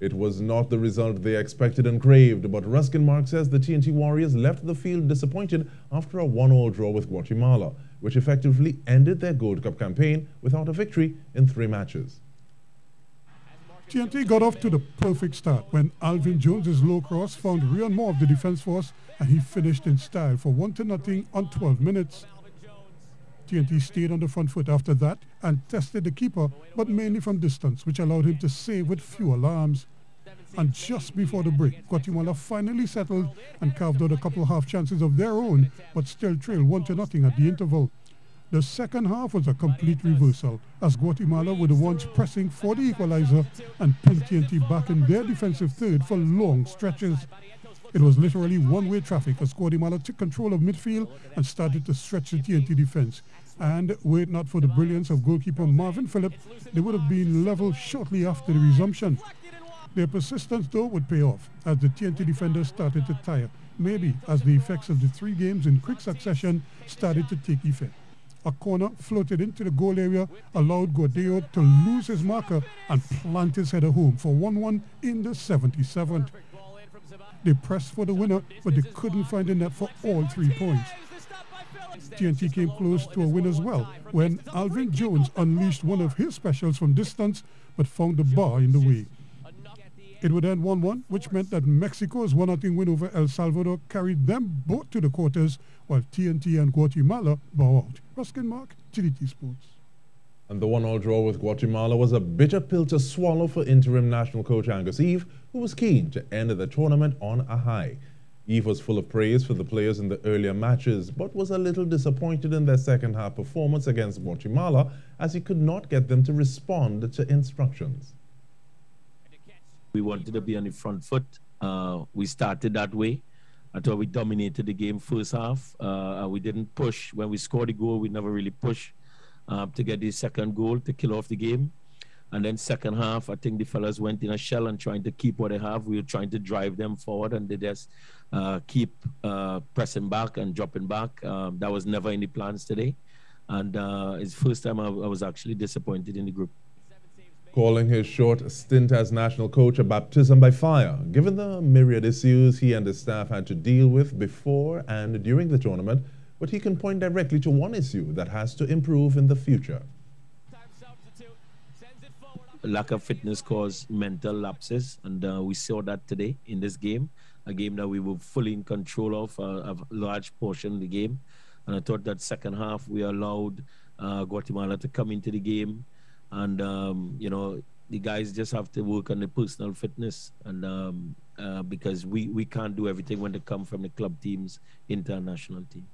It was not the result they expected and craved, but Ruskin Mark says the TNT Warriors left the field disappointed after a 1-1 draw with Guatemala, which effectively ended their Gold Cup campaign without a victory in 3 matches. TNT got off to the perfect start when Alvin Jones's low cross found Rian Moore of the defense force, and he finished in style for 1-0 on 12 minutes. TNT stayed on the front foot after that and tested the keeper, but mainly from distance, which allowed him to save with few alarms. And just before the break, Guatemala finally settled and carved out a couple half chances of their own, but still trailed 1-0 at the interval. The second half was a complete reversal, as Guatemala were the ones pressing for the equalizer and pinned TNT back in their defensive third for long stretches. It was literally one-way traffic as Guatemala took control of midfield and started to stretch the TNT defense. And were it not for the brilliance of goalkeeper Marvin Phillip, they would have been level shortly after the resumption. Their persistence, though, would pay off as the TNT defenders started to tire, maybe as the effects of the 3 games in quick succession started to take effect. A corner floated into the goal area, allowed Gordeo to lose his marker and plant his header home for 1-1 in the 77th. They pressed for the winner, but they couldn't find the net for all 3 points. TNT came close to a win as well when Alvin Jones unleashed one of his specials from distance but found the bar in the way. It would end 1-1, which meant that Mexico's 1-0 win over El Salvador carried them both to the quarters, while TNT and Guatemala bow out. Ruskin Mark, TDT Sports. And the 1-1 draw with Guatemala was a bitter pill to swallow for interim national coach Angus Eve, who was keen to end the tournament on a high. Eve was full of praise for the players in the earlier matches, but was a little disappointed in their second half performance against Guatemala, as he could not get them to respond to instructions. We wanted to be on the front foot. We started that way. I thought we dominated the game first half. We didn't push. When we scored the goal, we never really pushed to get the second goal to kill off the game. And then second half, I think the fellas went in a shell and trying to keep what they have. We were trying to drive them forward, and they just keep pressing back and dropping back. That was never in the plans today. And it's the first time I was actually disappointed in the group. Calling his short stint as national coach a baptism by fire, given the myriad issues he and his staff had to deal with before and during the tournament, but he can point directly to one issue that has to improve in the future. Lack of fitness caused mental lapses, and we saw that today in this game, a game that we were fully in control of a large portion of the game. And I thought that second half we allowed Guatemala to come into the game, and you know, the guys just have to work on the personal fitness, and because we can't do everything when they come from the club teams into our national team.